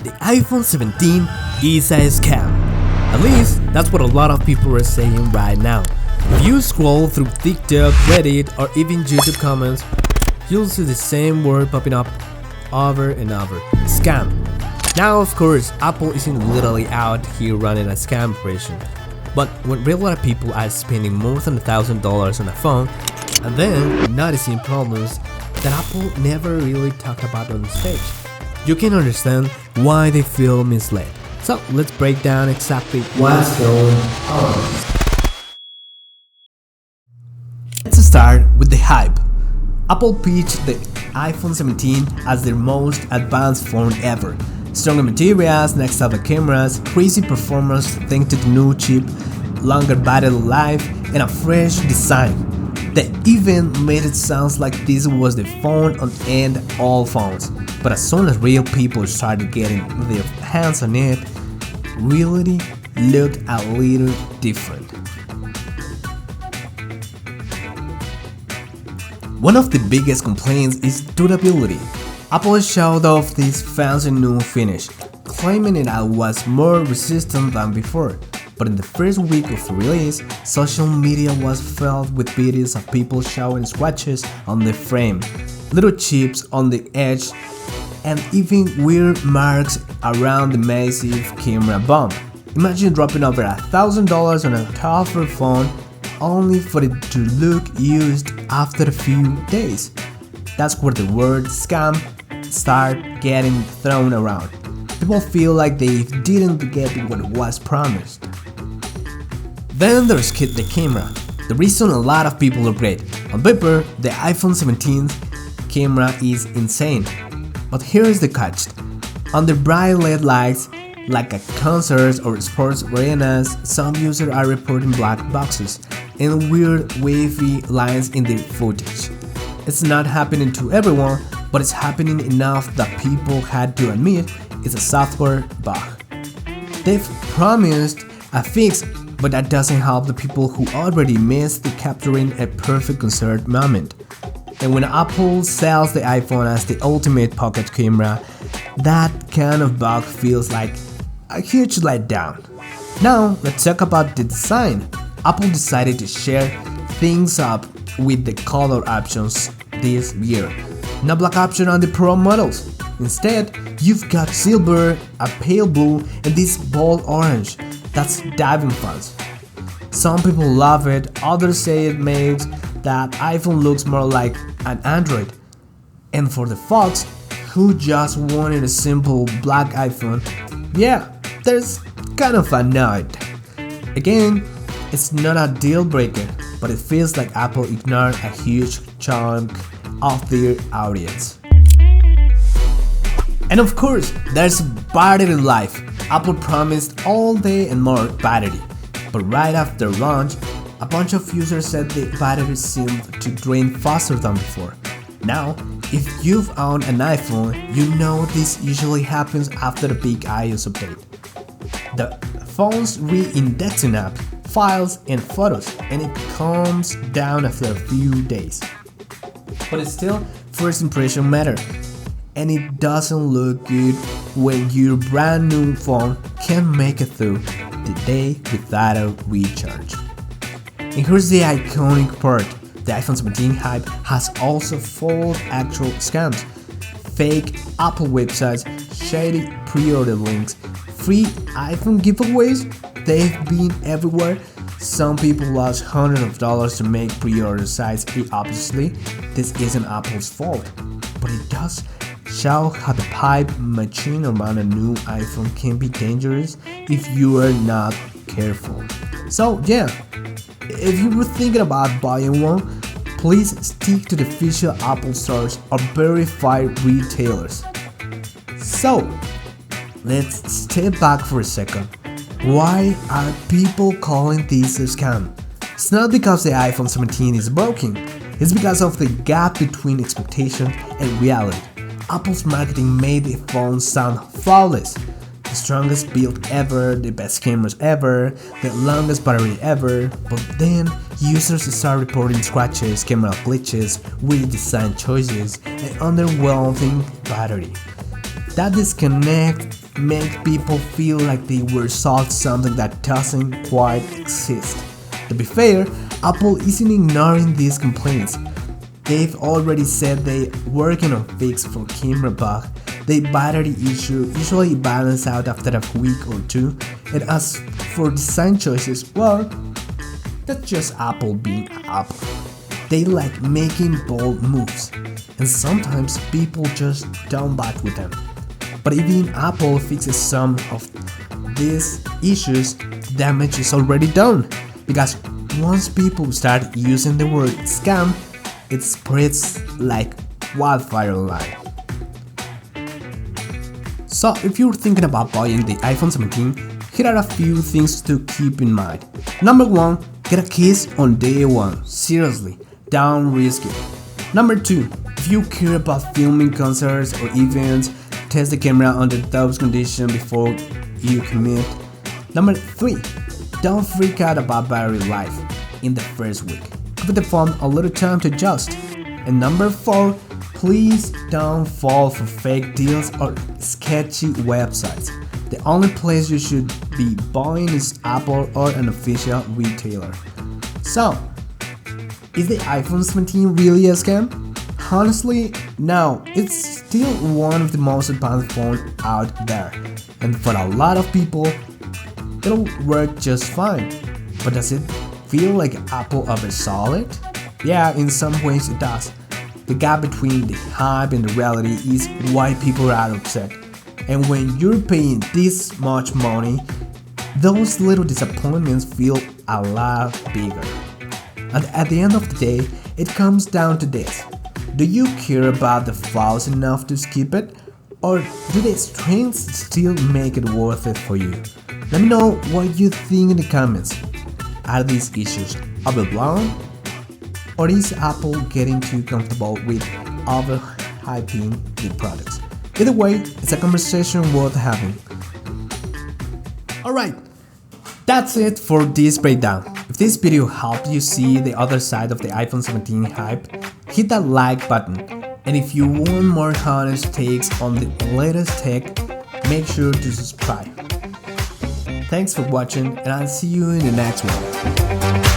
the iPhone 17 is a scam. At least, that's what a lot of people are saying right now. If you scroll through TikTok, Reddit, or even YouTube comments, you'll see the same word popping up over and over: scam. Now, of course, Apple isn't literally out here running a scam operation, but when a lot of people are spending more than $1,000 on a phone and then noticing problems that Apple never really talked about on stage, you can understand why they feel misled. So let's break down exactly what's going on. Let's start with the hype. Apple pitched the iPhone 17 as their most advanced phone ever. Stronger materials, next-level cameras, crazy performance thanks to the new chip, longer battery life, and a fresh design. They even made it sound like this was the phone on end all phones. But as soon as real people started getting their hands on it, reality looked a little different. One of the biggest complaints is durability. Apple showed off this fancy new finish, claiming it was more resistant than before. But in the first week of the release, social media was filled with videos of people showing scratches on the frame, little chips on the edge, and even weird marks around the massive camera bump. Imagine dropping over $1,000 on a tougher phone only for it to look used after a few days. That's where the word scam start getting thrown around. People feel like they didn't get what was promised. Then there's the camera. The reason a lot of people upgrade. On paper, the iPhone 17 camera is insane. But here's the catch. Under bright LED lights, like at concerts or sports arenas, some users are reporting black boxes and weird wavy lines in their footage. It's not happening to everyone, but it's happening enough that people had to admit it's a software bug. They've promised a fix, but that doesn't help the people who already missed the capturing a perfect concert moment. And when Apple sells the iPhone as the ultimate pocket camera, that kind of bug feels like a huge letdown. Now, let's talk about the design. Apple decided to share things up with the color options this year. No black option on the Pro models. Instead, you've got silver, a pale blue, and this bold orange. That's diving fun. Some people love it, others say it makes that iPhone looks more like an Android. And for the folks who just wanted a simple black iPhone, yeah, there's kind of annoyed. Again, it's not a deal breaker, but it feels like Apple ignored a huge chunk of their audience. And of course, there's battery life. Apple promised all day and more battery, but right after launch, a bunch of users said the battery seemed to drain faster than before. Now, if you've owned an iPhone, you know this usually happens after a big iOS update. The phone's re-indexing app, files, and photos, and it calms down after a few days. But still, first impression matters, and it doesn't look good when your brand new phone can't make it through the day without a recharge. And here's the iconic part: the iPhone 17 hype has also followed actual scams, fake Apple websites, shady pre-order links, free iPhone giveaways. They've been everywhere. Some people lost hundreds of dollars to make pre-order sites. Obviously, this isn't Apple's fault, but it does show how the hype machine around a new iPhone can be dangerous if you are not careful. So yeah, if you were thinking about buying one, please stick to the official Apple stores or verified retailers. So, let's step back for a second. Why are people calling this a scam? It's not because the iPhone 17 is broken, it's because of the gap between expectation and reality. Apple's marketing made the phone sound flawless. The strongest build ever, the best cameras ever, the longest battery ever, but then users start reporting scratches, camera glitches, weird design choices, and underwhelming battery. That disconnect makes people feel like they were sold something that doesn't quite exist. To be fair, Apple isn't ignoring these complaints. They've already said they're working on fix for camera bug. The battery issue usually balances out after a week or two, and as for design choices, well, that's just Apple being Apple. They like making bold moves, and sometimes people just don't back with them. But even Apple fixes some of these issues, the damage is already done. Because once people start using the word scam, it spreads like wildfire online. So if you're thinking about buying the iPhone 17, here are a few things to keep in mind. Number 1, get a case on day 1. Seriously, don't risk it. Number 2, if you care about filming concerts or events, test the camera under those conditions before you commit. Number 3, don't freak out about battery life in the first week. Give the phone a little time to adjust. And number 4, please don't fall for fake deals or sketchy websites. The only place you should be buying is Apple or an official retailer. So, is the iPhone 17 really a scam? Honestly, no, it's still one of the most advanced phones out there, and for a lot of people, it'll work just fine. But does it feel like Apple oversold it? Yeah, in some ways it does. The gap between the hype and the reality is why people are upset. And when you're paying this much money, those little disappointments feel a lot bigger. And at the end of the day, it comes down to this. Do you care about the flaws enough to skip it? Or do the strengths still make it worth it for you? Let me know what you think in the comments. Are these issues overblown? Or is Apple getting too comfortable with overhyping the products? Either way, it's a conversation worth having. Alright, that's it for this breakdown. If this video helped you see the other side of the iPhone 17 hype, hit that like button. And if you want more honest takes on the latest tech, make sure to subscribe. Thanks for watching, and I'll see you in the next one.